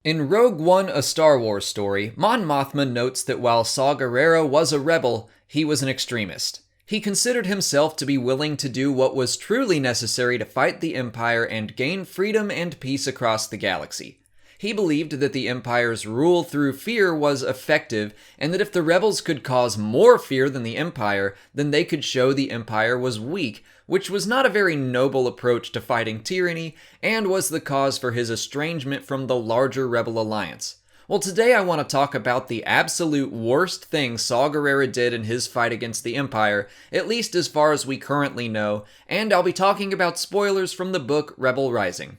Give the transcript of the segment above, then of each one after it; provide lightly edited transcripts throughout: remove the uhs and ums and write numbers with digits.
In Rogue One, a Star Wars story, Mon Mothma notes that while Saw Gerrera was a rebel, he was an extremist. He considered himself to be willing to do what was truly necessary to fight the Empire and gain freedom and peace across the galaxy. He believed that the Empire's rule through fear was effective, and that if the rebels could cause more fear than the Empire, then they could show the Empire was weak, which was not a very noble approach to fighting tyranny, and was the cause for his estrangement from the larger rebel alliance. Well, today I want to talk about the absolute worst thing Saw Gerrera did in his fight against the Empire, at least as far as we currently know, and I'll be talking about spoilers from the book Rebel Rising.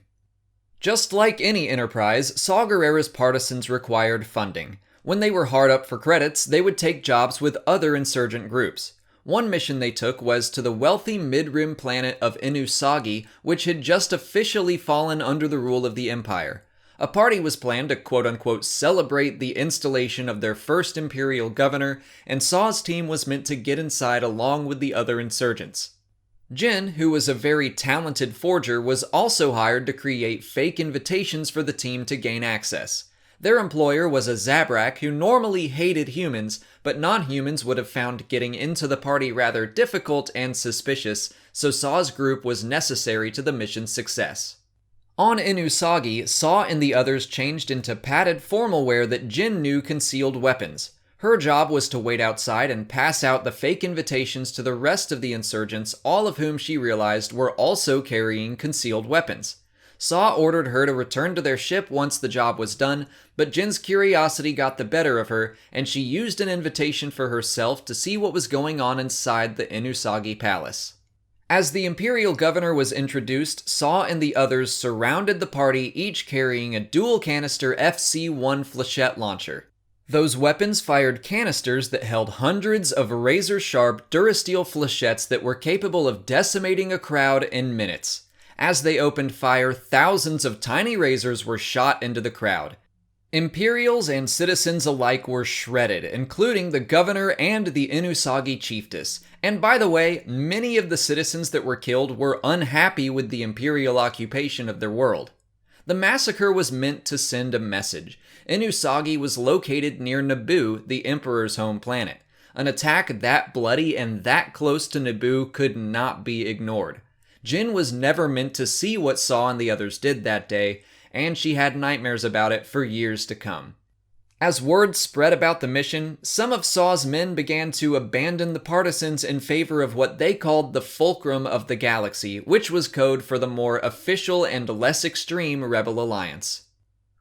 Just like any enterprise, Saw Gerrera's partisans required funding. When they were hard up for credits, they would take jobs with other insurgent groups. One mission they took was to the wealthy mid-rim planet of Inusagi, which had just officially fallen under the rule of the Empire. A party was planned to quote-unquote celebrate the installation of their first Imperial governor, and Saw's team was meant to get inside along with the other insurgents. Jin, who was a very talented forger, was also hired to create fake invitations for the team to gain access. Their employer was a Zabrak who normally hated humans, but non-humans would have found getting into the party rather difficult and suspicious, so Saw's group was necessary to the mission's success. On Inusagi, Saw and the others changed into padded formal wear that Jin knew concealed weapons. Her job was to wait outside and pass out the fake invitations to the rest of the insurgents, all of whom she realized were also carrying concealed weapons. Saw ordered her to return to their ship once the job was done, but Jin's curiosity got the better of her, and she used an invitation for herself to see what was going on inside the Inusagi palace. As the Imperial Governor was introduced, Saw and the others surrounded the party, each carrying a dual canister FC-1 flechette launcher. Those weapons fired canisters that held hundreds of razor-sharp Durasteel flechettes that were capable of decimating a crowd in minutes. As they opened fire, thousands of tiny razors were shot into the crowd. Imperials and citizens alike were shredded, including the governor and the Inusagi chiefess. And by the way, many of the citizens that were killed were unhappy with the Imperial occupation of their world. The massacre was meant to send a message. Inusagi was located near Naboo, the Emperor's home planet. An attack that bloody and that close to Naboo could not be ignored. Jin was never meant to see what Saw and the others did that day, and she had nightmares about it for years to come. As word spread about the mission, some of Saw's men began to abandon the partisans in favor of what they called the Fulcrum of the Galaxy, which was code for the more official and less extreme Rebel Alliance.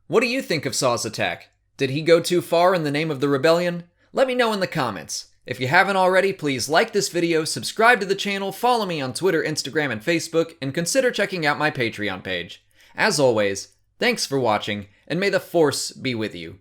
What do you think of Saw's attack? Did he go too far in the name of the rebellion? Let me know in the comments. If you haven't already, please like this video, subscribe to the channel, follow me on Twitter, Instagram, and Facebook, and consider checking out my Patreon page. As always, thanks for watching, and may the Force be with you.